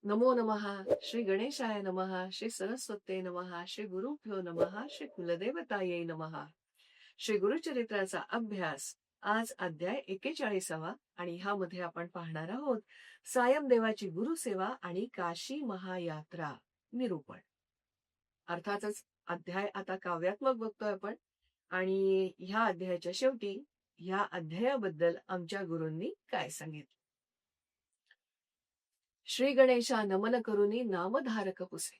नमो नमः. श्री गणेशाय नमः. श्री सरस्वते नमः. श्री गुरुभ्यो नमः. श्री कुलदेवतायै नमः. श्री गुरुचरित्राचा अभ्यास. आज अध्याय 41 आणि ह्यामध्ये आपण पाहणार आहोत सायमदेवाची गुरुसेवा आणि काशी महायात्रा निरूपण. अर्थातच अध्याय आता काव्यात्मक बघतोय आपण आणि ह्या अध्यायाच्या शेवटी ह्या अध्यायाबद्दल आमच्या गुरूंनी काय सांगितलं. श्री गणेशा नमन करुनी नामधारक पुसे.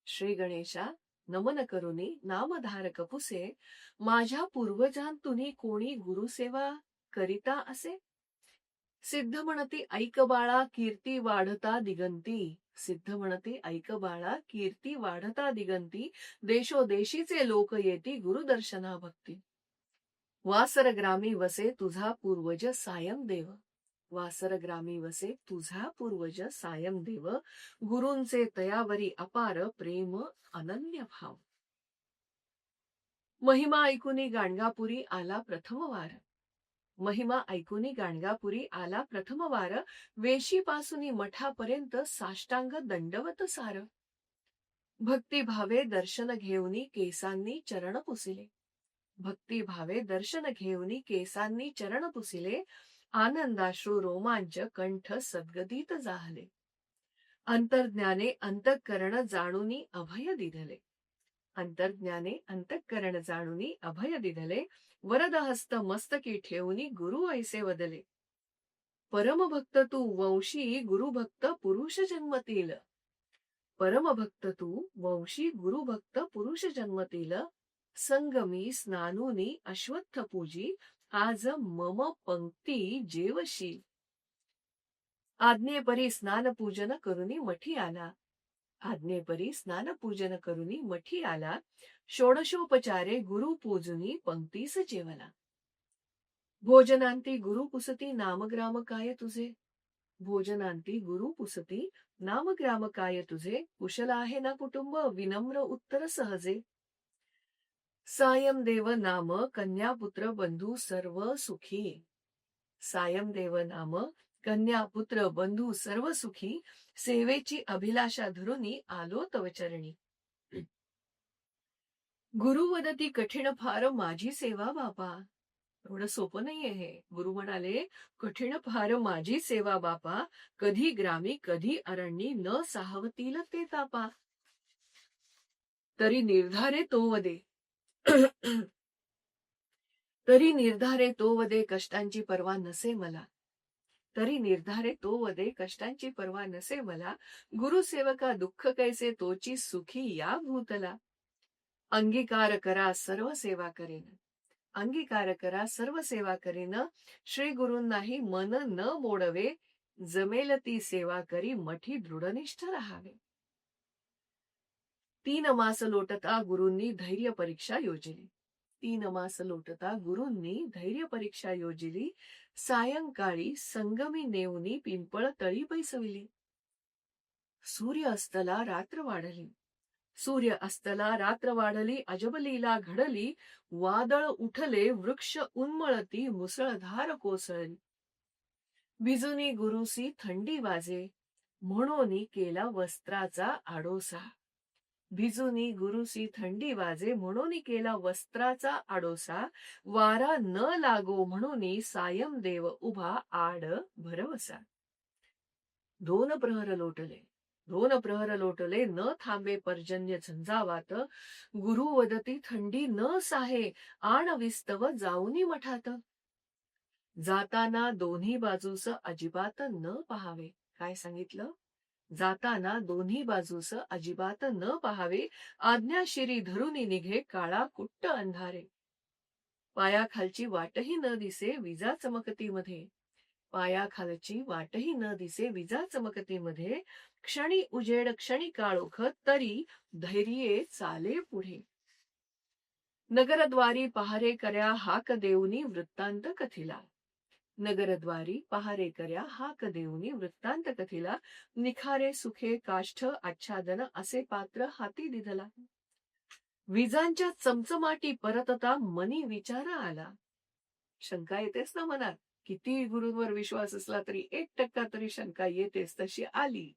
श्री गणेशा नमन करुनी नामधारक पुसे. माझ्या पूर्वजांतुनी कोणी गुरुसेवा करिता असे. सिद्ध म्हणती ऐक बाळा कीर्ती वाढता दिगंती. सिद्ध म्हणती ऐक बाळा कीर्ती वाढता दिगंती. देशोदेशीचे लोक येती गुरुदर्शना भक्ती. वासर ग्रामी वसे तुझा पूर्वज सायमदेव. वासर ग्रामी वसे तुझा पूर्वज सायमदेव. गुरूंचे तयावरी अपार प्रेम अनन्य भाव. महिमा ऐकुनी गाणगापुरी आला प्रथमवार. महिमा ऐकुनी गाणगापुरी आला प्रथमवार. वेशीपासूनी मठापर्यंत साष्टांग दंडवत सार. भक्तिभावे दर्शन घेऊनी केसांनी चरण पुसिले. भक्तिभावे दर्शन घेऊनी केसांनी चरण पुसिले. आनंदाश्रू रोमांच कंठ सद्गदित जाहले. अंतर्ज्ञाने अंतःकरण जाणूनी अभय दिधले. अंतर्ज्ञाने अंतःकरण जाणूनी अभय दिधले. वरदहस्त मस्तकी ठेवूनी गुरु ऐसे वदले. परमभक्त तू वंशी गुरुभक्त पुरुष जन्मतील. परमभक्त तू वंशी गुरुभक्त पुरुष जन्मतील. संगमी स्नानुनी अश्वत्थ पूजी. आज मम पंक्ती जेवशी. आज्ञेपरी स्नानपूजन करुनी मठी आला. आज्ञेपरी स्नानपूजन करुनी मठी आला. षोडशोपचारे गुरु पूजुनी पंक्तीस जेवला. भोजनांती गुरु पुसती नामग्राम काय तुझे. भोजनांती गुरु पुसती नामग्राम काय तुझे. कुशल आहे ना कुटुंब विनम्र उत्तर सहजे. सायमदेव नाम कन्यापुत्र बंधू सर्व सुखी. सायमदेव नाम कन्यापुत्र बंधू सर्व सुखी. सेवेची अभिलाषा धरुनी आलो तव चरणी. गुरु वदती कठीण फार माझी सेवा बापा. एवढं सोपं नाहीये हे. गुरु म्हणाले कठीण फार माझी सेवा बापा. कधी ग्रामी कधी अरण्यी न साहवतील ते तापा. तरी निर्धारे तो वदे. तरी निर्धारे तो वदे कष्टांची पर्वा नसे मला. तरी निर्धारे तो वदे कष्टांची पर्वा नसे मला. गुरुसेवका दुःख कैसे तोची सुखी या भूतला. अंगीकार करा सर्व सेवा करेन. अंगीकार करा सर्व सेवा करेन. श्री गुरूंनाही मन न मोडवे. जमेल ती सेवा करी मठी दृढनिष्ठ राहावे. 3 मास लोटता गुरूंनी धैर्य परीक्षा योजिली. 3 मास लोटता गुरूंनी धैर्य परीक्षा योजिली. सायंकाळी संगमी नेऊनी पिंपळ तळी बैसविली. सूर्य अस्तला रात्र वाढली. सूर्य अस्तला रात्र वाढली. अजब लीला घडली. वादळ उठले वृक्ष उन्मळती. मुसळधार कोसळली. भिजुनी गुरुसी थंडी वाजे. म्हणून केला वस्त्राचा आडोसा. भिजुनी गुरुसी थंडी वाजे. म्हणून केला वस्त्राचा आडोसा. वारा न लागो म्हणून सायमदेव उभा आड भरवसा. 2 प्रहर लोटले. 2 प्रहर लोटले न थांबे पर्जन्य झंझावात. गुरु वदती थंडी न साहे. आण विस्तव जाऊनी मठात. जाताना दोन्ही बाजूस अजिबात न पहावे. काय सांगितलं. जाताना दोन्ही बाजूस अजिबात न पहावे. आज्ञाशिरी धरुनी निघे काळा कुट्ट अंधारे. पायाखालची वाटही न दिसे विजा चमकती मध्ये. पायाखालची वाटही न दिसे विजा चमकती मध्ये. क्षणी उजेड क्षणी काळोख तरी धैर्ये चाले पुढे. नगरद्वारी पहारे कर्या हाक देऊनी वृत्तांत कथिला. नगरद्वारी पहारे कर्या हाक देऊनी वृत्तांत कथिला. निखारे सुखे काष्ठ आच्छादन असे पात्र हाती दिधला. विजांच्या चमचमाटी परतता मनी विचार आला. शंका येतेच ना मनात. किती गुरूंवर विश्वास असला तरी 1% तरी शंका येतेच. तशी आली.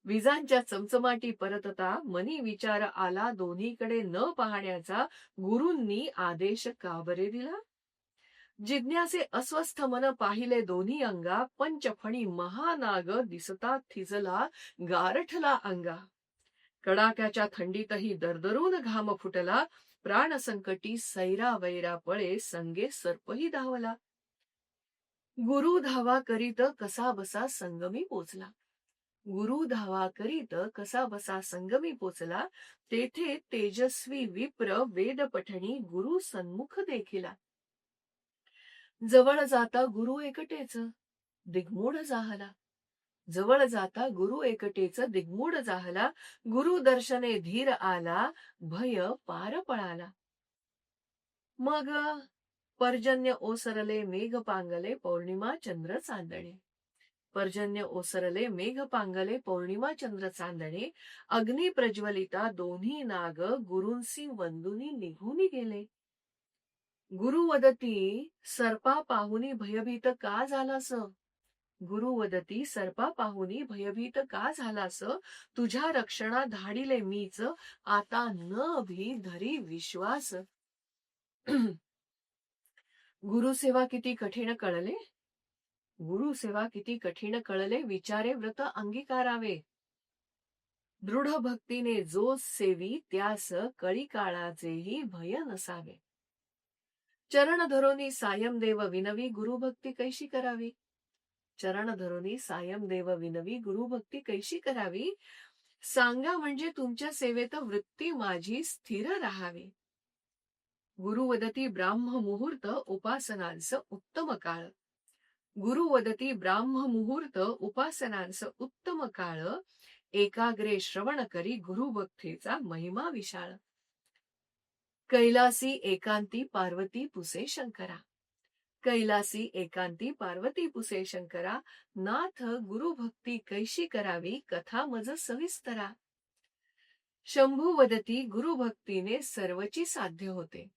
विजांच्या चमचमाटी परतता मनी विचार आला दोन्हीकडे न पाहण्याचा, गुरूंनी आदेश का बरे दिला? जिज्ञासे अस्वस्थ मन पाहिले दोन्ही अंगा, पंचफणी महानाग दिसता थिजला, गारठला अंगा. कडाक्याच्या थंडीतही दरदरून घाम फुटला, प्राण संकटी सैरा वैरा पळे, संगे सर्पही धावला. गुरु धावा करीत कसा बसा संगमी पोचला. गुरु धावा करीत कसा बसा संगमी पोचला, तेथे तेजस्वी विप्र वेद पठणी गुरु सन्मुख देखिला. जवळ जाता गुरु एकटेच दिग्मूढ जाहला. जवळ जाता गुरु एकटेच दिग्मूढ जाहला, गुरु दर्शने धीर आला, भय पार पळाला. मग पर्जन्य ओसरले मेघ पांगले, पौर्णिमा चंद्र चांदणे. पर्जन्य ओसरले मेघ पांगले, पौर्णिमा चंद्र चांदणे. अग्नी प्रज्वलिता दोन्ही नाग, गुरूंसी वंदुनी निघून गेले. गुरु वदती सर्पा पाहुनी भयभीत का झालास? गुरु वदती सर्पा पाहुनी भयभीत का झालास? तुझ्या रक्षणा धाडिले मीच, आता न भी धरी विश्वास. गुरुसेवा किती कठीण कळले? गुरुसेवा किती कठीण कळले, विचारे व्रत अंगीकारावे. दृढ भक्तीने जो सेवी, त्यास कळी काळाचेही भय नसावे. चरण धरोनी सायम देव विनवी, गुरुभक्ती कैशी करावी? चरण धरोनी सायम देव विनवी, गुरुभक्ती कैशी करावी? सांगा म्हणजे तुमच्या सेवेत वृत्ती माझी स्थिर राहावी. गुरु वदती ब्राह्म मुहूर्त उपासनांस उत्तम काळ. गुरु वदती ब्राह्म मुहूर्त उपासनांस उत्तम काळ. एकाग्रे श्रवण करी गुरुभक्तीचा महिमा विशाळ. कैलासी एकांती पार्वती पुसे शंकरा. कैलासी एकांती पार्वती पुसे शंकरा. नाथ गुरुभक्ती कैशी करावी, कथा मज सविस्तरा. शंभू वदती गुरुभक्तीने सर्वची साध्य होते.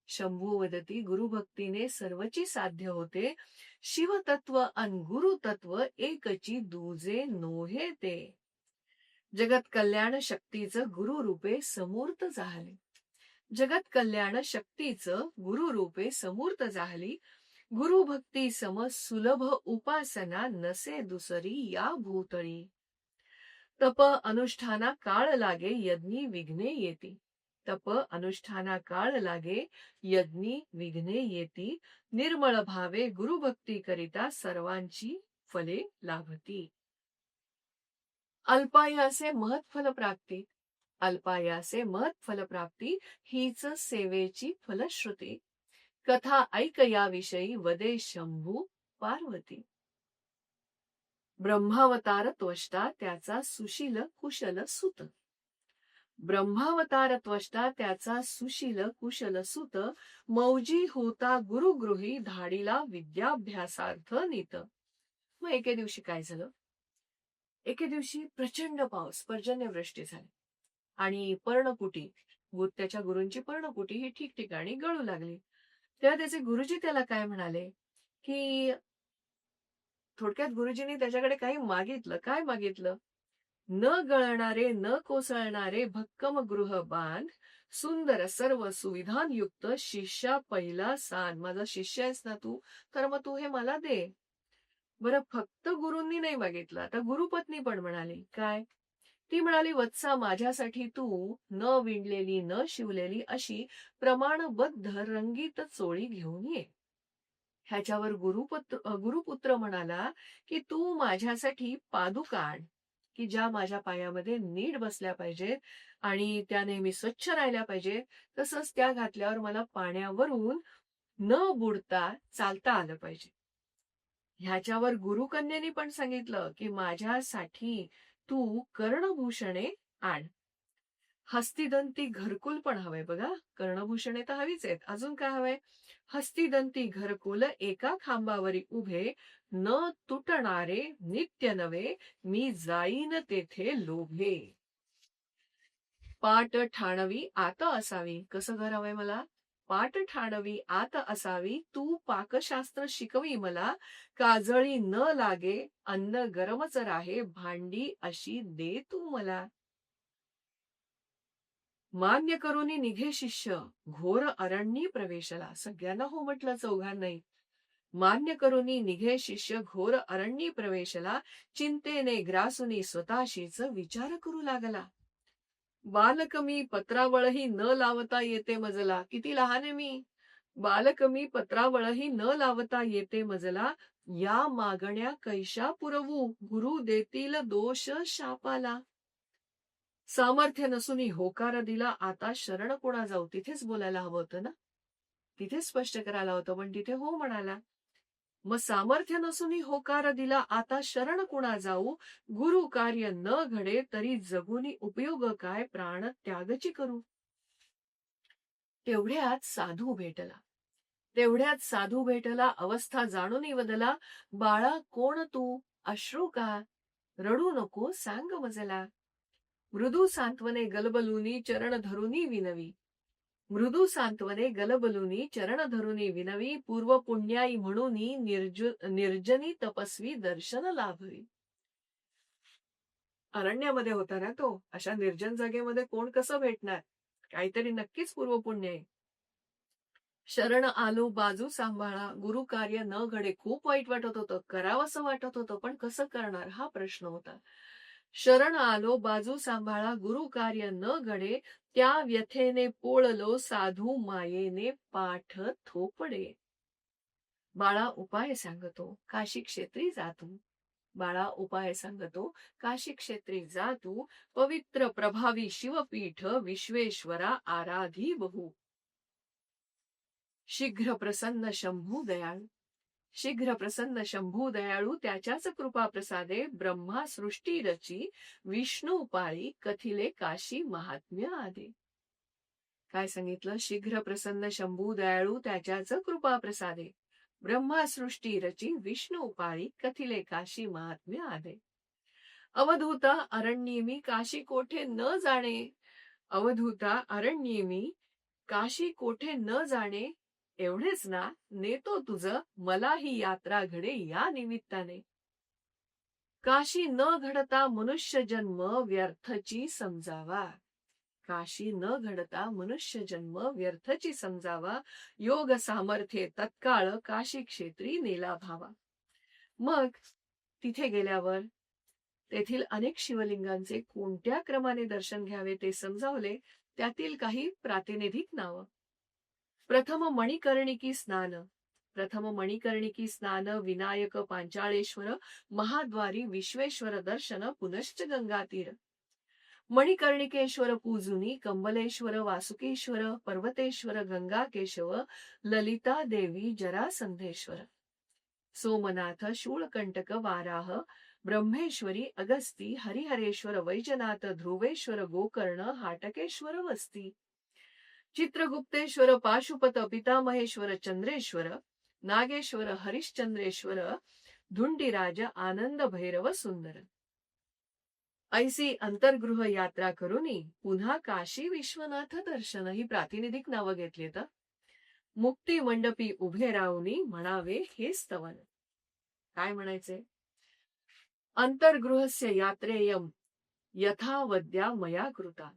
शंभू वदती गुरुभक्तीने सर्वची साध्य होते. शिवतत्व अन गुरुतत्व एकची दूजे नोहे ते. जगत कल्याण शक्तीचं गुरुरूपे समूर्त झाले. जगत कल्याण शक्तीचं गुरुरूपे समूर्त झाली. गुरुभक्ती सम सुलभ उपासना नसे दुसरी या भूतळी. तप अनुष्ठाना काळ लागे यज्ञी विघ्ने येती. तप अनुष्ठाना काळ लागे यज्ञी विघ्ने येती. निर्मळ भावे गुरुभक्ती करिता सर्वांची फले लाभती. अल्पायासे महत्फल प्राप्ती. अल्पायासे महत्फल प्राप्ती, हीच सेवेची फलश्रुती. कथा ऐक याविषयी वदे शंभू पार्वती. ब्रह्मावतार त्वष्टा त्याचा सुशील कुशल सुत. ब्रह्मावतार त्वष्टा त्याचा सुशील कुशल सुत. मौजी होता गुरुगृही धाडीला विद्याभ्यासार्थ नीत. मग एके दिवशी काय झालं? एके दिवशी प्रचंड पाऊस, पर्जन्यवृष्टी झाली आणि पर्णकुटी, त्याच्या गुरूंची पर्णकुटी ही ठिकठिकाणी गळू लागली. तेव्हा त्याचे गुरुजी त्याला काय म्हणाले की, थोडक्यात गुरुजींनी त्याच्याकडे काही मागितलं. काय मागितलं? न गळणारे न कोसळणारे भक्कम गृह बांध, सुंदर सर्व सुविधांयुक्त शिष्या पहिला सान. माझा शिष्य आहेस ना तू, तर मग तू हे मला दे. बरं, फक्त गुरूंनी नाही मागितलं, आता गुरुपत्नी पण म्हणाली. काय? ती म्हणाली, वत्सा माझ्यासाठी तू न विणलेली न शिवलेली अशी प्रमाणबद्ध रंगीत चोळी घेऊन ये. ह्याच्यावर गुरुपुत्र म्हणाला की तू माझ्यासाठी पादुका आण, की ज्या माझ्या पायामध्ये नीट बसल्या पाहिजेत आणि त्या नेहमी स्वच्छ राहिल्या पाहिजे. तसंच त्या घातल्यावर मला पाण्यावरून न बुडता चालता आलं पाहिजे. ह्याच्यावर गुरुकन्येनी पण सांगितलं की माझ्यासाठी तू कर्णभूषणे आण. हस्तिदंती घरकुल पण हवंय बघा. कर्णभूषणे तर हवीच आहेत, अजून काय हवंय? हस्तिदंती घरकुल एका खांबावरी उभे, न तुटणारे नित्य नवे, मी जाईन तेथे लोभे. पाट ठाणवी आत असावी. कसं घर हवंय मला? पाट ठाणवी आत असावी, तू पाकशास्त्र शिकवी मला, काजळी न लागे, अन्न गरमच राहे, भांडी अशी दे तू मला. मान्य करूनी निघे शिष्य, घोर अरण्यी प्रवेशला. सगळ्यांना हो म्हटलं, चौघांनाही. मान्य करूनी निघे शिष्य, घोर अरण्यी प्रवेशला, चिंतेने ग्रासुनी स्वतःशीच विचार करू लागला. बालक मी, पत्रावळही न लावता येते मजला. किती लहान आहे मी. बालक मी, पत्रावळही न लावता येते मजला, या मागण्या कैशा पुरवू, गुरु देतील दोष शापाला. सामर्थ्य नसूनी होकार दिला, आता शरण कोणा जाऊ. तिथेच बोलायला हवं होतं ना, तिथेच स्पष्ट करायला होतं, पण तिथे हो म्हणाला. मग सामर्थ्य नसूनी होकार दिला, आता शरण कुणा जाऊ, गुरु कार्य न घडे, तरी जगुनी उपयोग काय, प्राण त्यागची करू. तेवढ्यात साधू भेटला, अवस्था जाणून वदला. बाळा कोण तू, अश्रू का, रडू नको सांग मजला. मृदू सांत्वने गलबलुनी, चरण धरुनी विनवी. मृदू सांत्वने गलबलुनी, चरण धरुनी विनवी. पूर्व पुण्याई म्हणूनी, निर्जनी तपस्वी दर्शन लाभवी. अरण्यामध्ये होता ना तो, अशा निर्जन जागेमध्ये कोण कसं भेटणार. काहीतरी नक्कीच पूर्व पुण्य आहे. शरण आलो बाजू सांभाळा, गुरु कार्य न घडे. खूप वाईट वाटत होतं, करावंसं वाटत होतं, पण कसं करणार हा प्रश्न होता. शरण आलो बाजू सांभाळा, गुरु कार्य न घडे, त्या व्यथेने पोळलो, साधू मायेने पाठ थोपडे. बाळा उपाय सांगतो, काशी क्षेत्री जातू. बाळा उपाय सांगतो, काशी क्षेत्री जातू. पवित्र प्रभावी शिवपीठ, विश्वेश्वरा आराधी बहु. शीघ्र प्रसन्न शंभू दयाळू. शीघ्र प्रसन्न शंभू दयाळू, त्याच्याच कृपा प्रसादे, ब्रह्मा सृष्टी रची, विष्णू पाळी, कथिले काशी महात्म्य आदे. काय सांगितलं. शीघ्र प्रसन्न शंभू दयाळू, त्याच्याच कृपा प्रसादे, ब्रह्मा सृष्टी रची, विष्णू पाळी, कथिले काशी महात्म्य आदे. अवधूता अरण्येमी, काशी कोठे न जाणे. अवधूता अरण्येमी, काशी कोठे न जाणे. एवढेच ना, नेतो तुझं मला ही यात्रा घडे या निमित्ताने. काशी न घडता मनुष्य जन्म, व्यर्थची समजावा. काशी न घडता मनुष्य जन्म, व्यर्थची समजावा. योग सामर्थ्ये तत्काळ, काशी क्षेत्री नेला भावा. मग तिथे गेल्यावर तेथील अनेक शिवलिंगांचे कोणत्या क्रमाने दर्शन घ्यावे ते समजावले. त्यातील काही प्रातिनिधिक नावं. प्रथम मणिकर्णिकी स्नान. प्रथम मणिकर्णिकी स्नान, विनायक पांचाळेश्वर, महाद्वारी विश्वेश्वर दर्शन, पुनश्च गंगातीर. मणिकर्णिकेश्वर पूजुनी, कंबलेश्वर वासुकेश्वर, पर्वतेश्वर गंगाकेशव, ललिता देवी जरासंधेश्वर. सोमनाथ शूळकंटक वाराह, ब्रह्मेश्वरी अगस्ती, हरिहरेश्वर वैजनाथ, ध्रुवेश्वर गोकर्ण, हाटकेश्वर वस्ती. चित्रगुप्तेश्वर पाशुपत, पितामहेश्वर चंद्रेश्वर, नागेश्वर हरिश्चंद्रेश्वर, धुंडीराज आनंद भैरव सुंदर. ऐसी अंतर्गृह यात्रा करूनी, पुन्हा काशी विश्वनाथ दर्शन. ही प्रातिनिधिक नावं घेतलीत. मुक्ती मंडपी उभे राहुनी, म्हणावे हे स्तवन. काय म्हणायचे. अंतर्गृहस्य यात्रेयम यथावद्या मया कृता.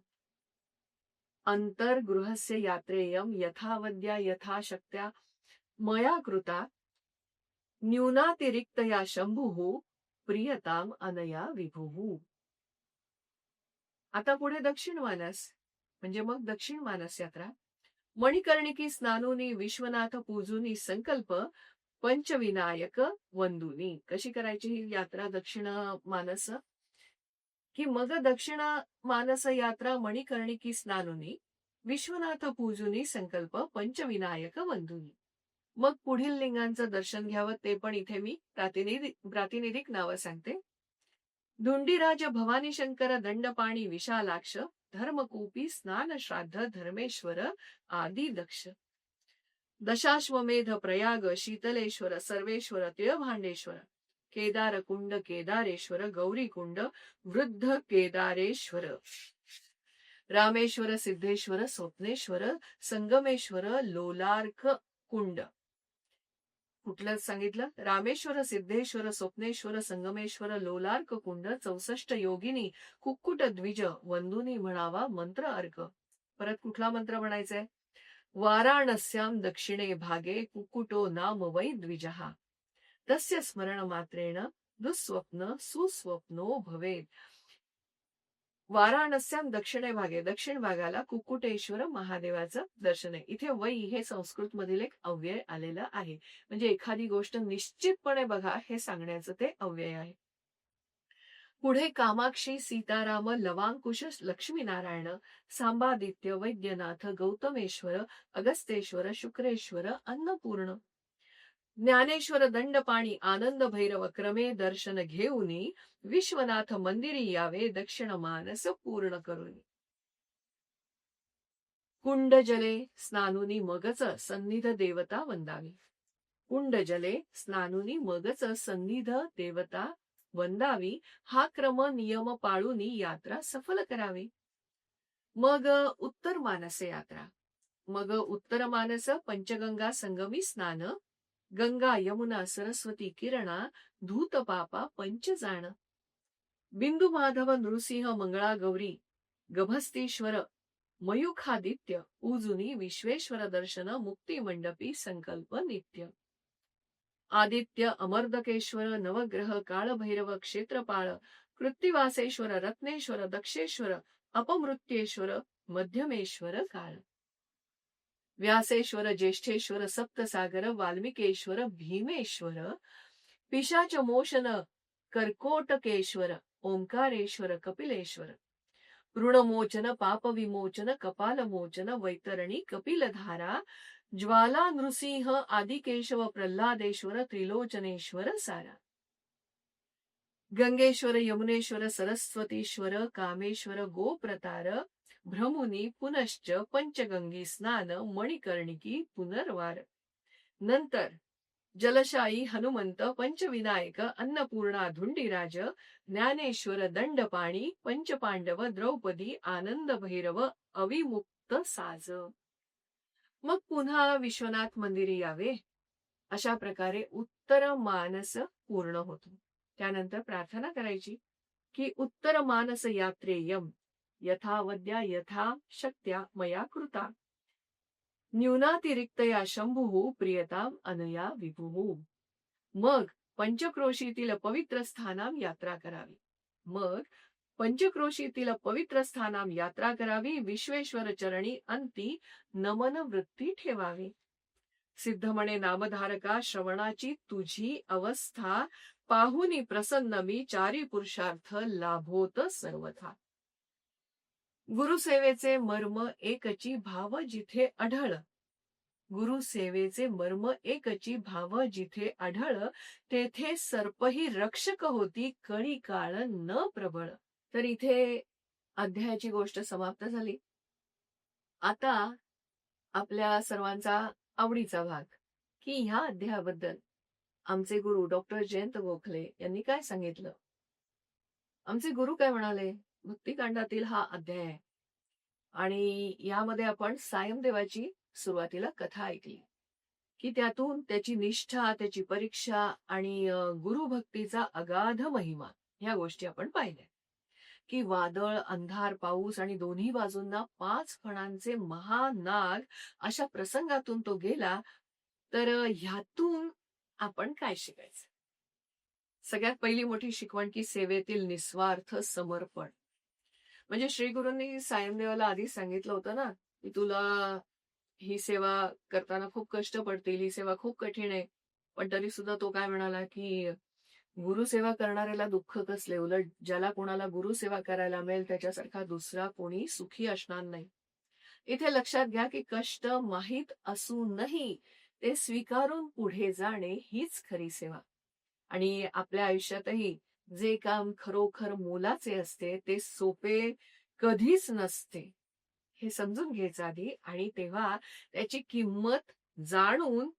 अंतर्गृहस्य यात्रेयम यथावद्या यथाशक्त्या मया कृता, न्यूनातिरिक्तया शंभुः प्रियताम अनया विभुः. आता पुढे दक्षिण मानस, म्हणजे मग दक्षिण मानस यात्रा. मणिकर्णिकी स्नानोनी, विश्वनाथ पूजुनी, संकल्प, पंचविनायक वंदुनी. कशी करायची ही यात्रा दक्षिण मानस. की मग दक्षिण मानस यात्रा मणिकर्णिकी स्नानुनी, विश्वनाथ पूजुनी, संकल्प, पंचविनायक वंदुनी. मग पुढील लिंगांचं दर्शन घ्यावं, ते पण इथे मी प्रातिनिधिक नावं सांगते. धुंडीराज भवानी शंकर, दंडपाणी विशालाक्ष, धर्मकूपी स्नान श्राद्ध, धर्मेश्वर आदि दक्ष. दशाश्वमेध प्रयाग, शीतलेश्वर, सर्वेश्वर, तिळभांडेश्वर, केदार कुंड केदारेश्वर, गौरी कुंड, वृद्ध केदारेश्वर. रामेश्वर सिद्धेश्वर स्वप्नेश्वर संगमेश्वर लोलार्क कुंड. कुठलं सांगितलं? रामेश्वर सिद्धेश्वर स्वप्नेश्वर संगमेश्वर लोलार्क कुंड 64 योगिनी कुक्कुट द्विज वंदुनी म्हणावा मंत्र अर्क. परत कुठला मंत्र म्हणायचाय? वाराणस्याम दक्षिणे भागे कुक्कुटो नाम वै द्विजहा तस्य स्मरण मात्रेण दुःस्वप्न सुस्वप्नो भवेत. वाराणस्याम दक्षिणे भागे, दक्षिण भागाला कुक्कुटेश्वर महादेवाचं दर्शन आहे. इथे वै हे संस्कृत मधील एक अव्यय आलेलं आहे. म्हणजे एखादी गोष्ट निश्चितपणे बघा हे सांगण्याचं ते अव्यय आहे. पुढे कामाक्षी सीताराम लवांकुश लक्ष्मीनारायण सांबादित्य वैद्यनाथ गौतमेश्वर अगस्तेश्वर शुक्रेश्वर अन्नपूर्ण ज्ञानेश्वर दंडपाणी आनंद भैरव क्रमे दर्शन घेऊनी विश्वनाथ मंदिरी यावे दक्षिण मानस पूर्ण करून. कुंड जले स्नानुनी मगच सन्निध देवता वंदावी. कुंड जले स्नानुनी मगच सन्निध देवता वंदावी हा क्रम नियम पाळूनी यात्रा सफल करावी. मग उत्तर मानस यात्रा. मग उत्तर मानस पंचगंगा संगमी स्नान गंगा यमुना सरस्वती किरणा धूत पापा पंच जाण. बिंदू माधव नृसिंह मंगळा गौरी गभस्तीश्वर मयुखादित्य उजुनी विश्वेश्वर दर्शन मुक्ती मंडपी संकल्प नित्य. आदित्य अमर्दकेश्वर नवग्रह काळभैरव क्षेत्रपाळ कृत्तिवासेश्वर रत्नेश्वर दक्षेश्वर अपमृत्येश्वर मध्यमेश्वर काळ. व्यासेश्वर ज्येष्ठेश्वर सप्तसागर वाल्मिकेश्वर भीमेश्वर पिशाच मोशन कर्कोटकेश्वर ओंकारेश्वर कपिलेश्वर ऋणमोचन पापविमोचन कपालमोचन वैतरणी कपिलधारा ज्वाला नृसिंह आदिकेशव प्रल्हादेश्वर त्रिलोचनेश्वर सारा. गंगेश्वर यमुनेश्वर सरस्वतीश्वर कामेश्वर गोप्रतार भ्रमुनी पुनश्च पंचगंगी स्नान मणिकर्णिकी पुनर्वार. नंतर जलशाई हनुमंत पंचविनायक अन्नपूर्णा धुंडीराज ज्ञानेश्वर दंडपाणी पंचपांडव द्रौपदी आनंद भैरव अविमुक्त साज. मग पुन्हा विश्वनाथ मंदिरी यावे. अशा प्रकारे उत्तर मानस पूर्ण होतो. त्यानंतर प्रार्थना करायची की उत्तर मानस यात्रेयम यथावद्या यथा शक्त्या मया कृता न्यूनातिरिक्तया शंभुः प्रियताम अनया विभुः. मग पंचक्रोशीतील पवित्र स्थानाम यात्रा करावी. मग पंचक्रोशीतील पवित्र स्थानाम यात्रा करावी. विश्वेश्वर चरणी अंती नमन वृत्ती ठेवावी. सिद्धमणे नामधारका श्रवणाची तुझी अवस्था पाहुनी प्रसन्न मी चारी पुरुषार्थ लाभोत सर्वथा. गुरुसेवेचे मर्म एकची भाव जिथे आढळ. गुरुसेवेचे मर्म एकची भाव जिथे आढळ तेथे सर्पही रक्षक होती कळी काळ न प्रबळ. तर इथे अध्यायाची गोष्ट समाप्त झाली. आता आपल्या सर्वांचा आवडीचा भाग की ह्या अध्यायाबद्दल आमचे गुरु डॉक्टर जयंत गोखले यांनी काय सांगितलं. आमचे गुरु काय म्हणाले. भक्तिकांडातील हा अध्याय आहे आणि यामध्ये आपण सायमदेवाची सुरुवातीला कथा ऐकली की त्यातून त्याची निष्ठा त्याची परीक्षा आणि गुरुभक्तीचा अगाध महिमा ह्या गोष्टी आपण पाहिल्या की वादळ अंधार पाऊस आणि दोन्ही बाजूंना 5 फणांचे महानाग अशा प्रसंगातून तो गेला. तर ह्यातून आपण काय शिकायचं. सगळ्यात पहिली मोठी शिकवण की सेवेतील निस्वार्थ समर्पण. म्हणजे श्री गुरूंनी सायमदेवाला आधीच सांगितलं होतं ना की तुला ही सेवा करताना खूप कष्ट पडतील, ही सेवा खूप कठीण आहे. पण तरी सुद्धा तो काय म्हणाला की गुरुसेवा करणाऱ्याला दुःख कसले, उलट ज्याला कोणाला गुरुसेवा करायला मिळेल त्याच्यासारखा दुसरा कोणी सुखी असणार नाही. इथे लक्षात घ्या की कष्ट माहीत असूनही ते स्वीकारून पुढे जाणे हीच खरी सेवा. आणि आपल्या आयुष्यातही जे काम खरोखर मोलाचे असते ते सोपे कधीच नसते हे समजून घ्यायचं आधी आणि तेव्हा त्याची किंमत जाणून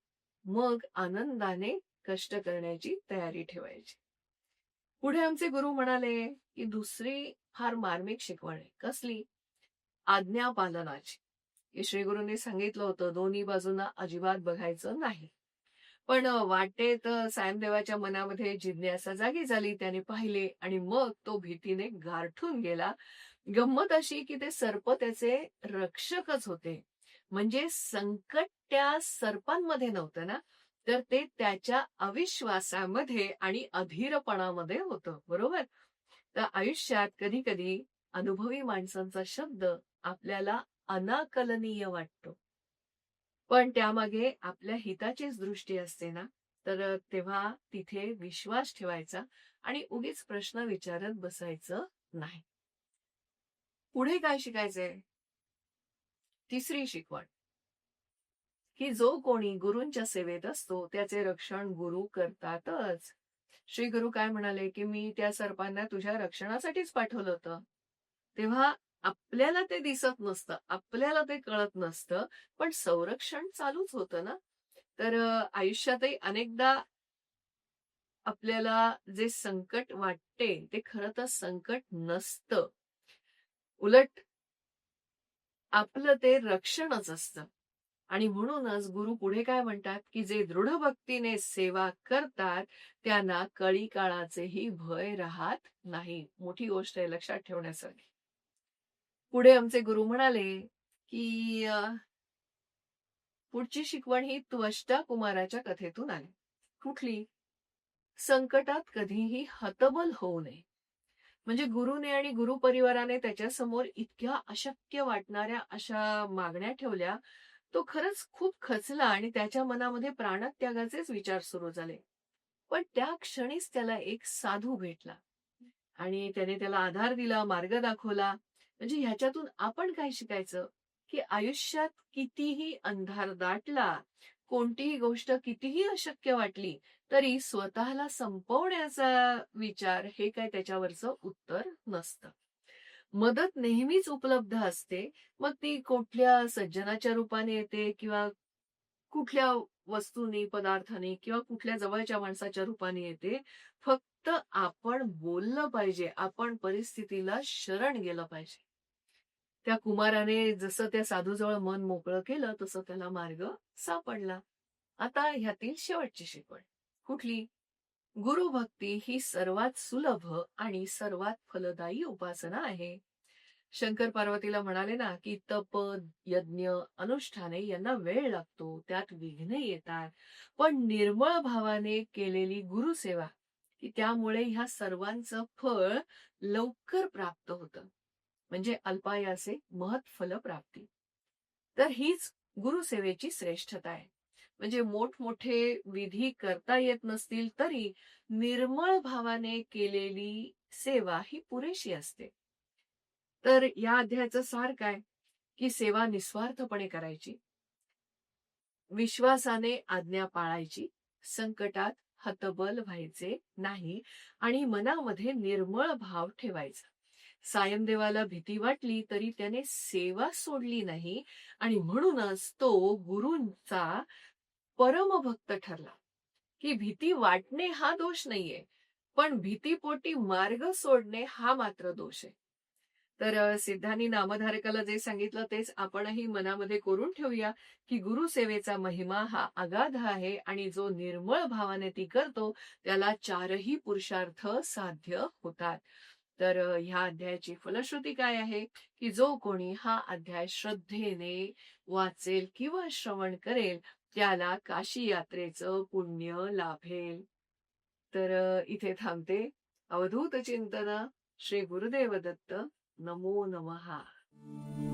मग आनंदाने कष्ट करण्याची तयारी ठेवायची. पुढे आमचे गुरु म्हणाले की दुसरी फार मार्मिक शिकवण आहे. कसली. आज्ञापालनाची. की श्री गुरूंनी सांगितलं होतं दोन्ही बाजूंना अजिबात बघायचं नाही. पण वाटेत सायमदेवाच्या मनामध्ये जिज्ञासा जागी झाली. त्याने पाहिले आणि मग तो भीतीने गारठून गेला. गंमत अशी की ते सर्प त्याचे रक्षकच होते. म्हणजे संकट त्या सर्पांमध्ये नव्हतं ना, तर ते त्याच्या अविश्वासामध्ये आणि अधीरपणामध्ये होतं. बरोबर? तर आयुष्यात कधी-कधी अनुभवी माणसांचा शब्द आपल्याला अनाकलनीय वाटतो. पण त्यामागे आपल्या हिताचीच दृष्टी असते ना, तर तेव्हा तिथे विश्वास ठेवायचा आणि उगीच प्रश्न विचारत बसायचं नाही. पुढे काय शिकायचंय? तिसरी शिकवण, की जो कोणी गुरूंच्या सेवेत असतो, त्याचे रक्षण गुरु करतातच. श्री गुरु काय म्हणाले, की "मी त्या सर्पांना तुझ्या रक्षणासाठीच पाठवलं होतं." तेव्हा आपल्याला ते दिसत नसतं, आपल्याला ते कळत नसतं, पण संरक्षण चालूच होतं ना. तर आयुष्यातही अनेकदा आपल्याला जे संकट वाटते, ते खरं तर संकट नसतं. उलट आपलं ते रक्षणच असतं. आणि म्हणूनच गुरु पुढे काय म्हणतात, की जे दृढ भक्तीने सेवा करतात, त्यांना कळी काळाचेही भय राहत नाही. मोठी गोष्ट आहे लक्षात ठेवण्यासारखी. पुढे आमचे गुरु म्हणाले, की पुढची शिकवण ही त्वष्टा कुमाराच्या कथेतून आली. कुठली? संकटात कधीही हतबल होऊ नये. म्हणजे गुरुने आणि गुरु परिवाराने त्याच्यासमोर इतक्या अशक्य वाटणाऱ्या अशा मागण्या ठेवल्या. तो खरंच खूप खचला आणि त्याच्या मनामध्ये प्राणत्यागाचेच विचार सुरू झाले. पण त्या क्षणीच त्याला एक साधू भेटला आणि त्याने त्याला आधार दिला, मार्ग दाखवला. म्हणजे ह्याच्यातून आपण काय शिकायचं, की आयुष्यात कितीही अंधार दाटला, कोणतीही गोष्ट कितीही अशक्य वाटली, तरी स्वतःला संपवण्याचा विचार हे काय त्याच्यावरचं उत्तर नसतं. मदत नेहमीच उपलब्ध असते. मग ती कुठल्या सज्जनाच्या रूपाने येते किंवा कुठल्या वस्तूनी, पदार्थाने किंवा कुठल्या जवळच्या माणसाच्या रूपाने येते. फक्त आपण बोललं पाहिजे. आपण परिस्थितीला शरण गेलं पाहिजे. त्या कुमाराने जसं त्या साधूजवळ मन मोकळं केलं, तसं त्याला मार्ग सापडला. आता ह्यातील शेवटची शिकवण. कुठली? गुरुभक्ती ही सर्वात सुलभ आणि सर्वात फलदायी उपासना आहे. शंकर पार्वतीला म्हणाले ना, की तप, यज्ञ, अनुष्ठाने यांना वेळ लागतो, त्यात विघ्ने येतात. पण निर्मळ भावाने केलेली गुरुसेवा, की त्यामुळे ह्या सर्वांचं फळ लवकर प्राप्त होतं. म्हणजे अल्पायासे महत्फल प्राप्ती. तर हीच गुरुसेवेची श्रेष्ठता आहे. म्हणजे मोठमोठे विधी करता येत नसतील तरी निर्मळ भावाने केलेली सेवा ही पुरेशी असते. तर या अध्यायाचं सार काय? की सेवा निस्वार्थपणे करायची, विश्वासाने आज्ञा पाळायची, संकटात हतबल व्हायचे नाही आणि मनामध्ये निर्मळ भाव ठेवायचा. सायमदेवाला भीती वाटली तरी त्याने सेवा सोडली नाही आणि म्हणूनच तो गुरूंचा परमभक्त ठरला. की भीती वाटणे हा दोष नाहीये, पण भीतीपोटी मार्ग सोडणे हा मात्र दोष आहे. तर सिद्धांनी नामधारकाला जे सांगितलं तेच आपणही मनामध्ये कोरून ठेवूया, की गुरुसेवेचा महिमा हा अगाध आहे आणि जो निर्मळ भावाने ती करतो, त्याला चारही पुरुषार्थ साध्य होतात. तर ह्या अध्यायाची फलश्रुती काय आहे, की जो कोणी हा अध्याय श्रद्धेने वाचेल किंवा श्रवण करेल, त्याला काशी यात्रेचं पुण्य लाभेल. तर इथे थांबते. अवधूत चिंतन श्री गुरुदेव दत्त. नमो नमः.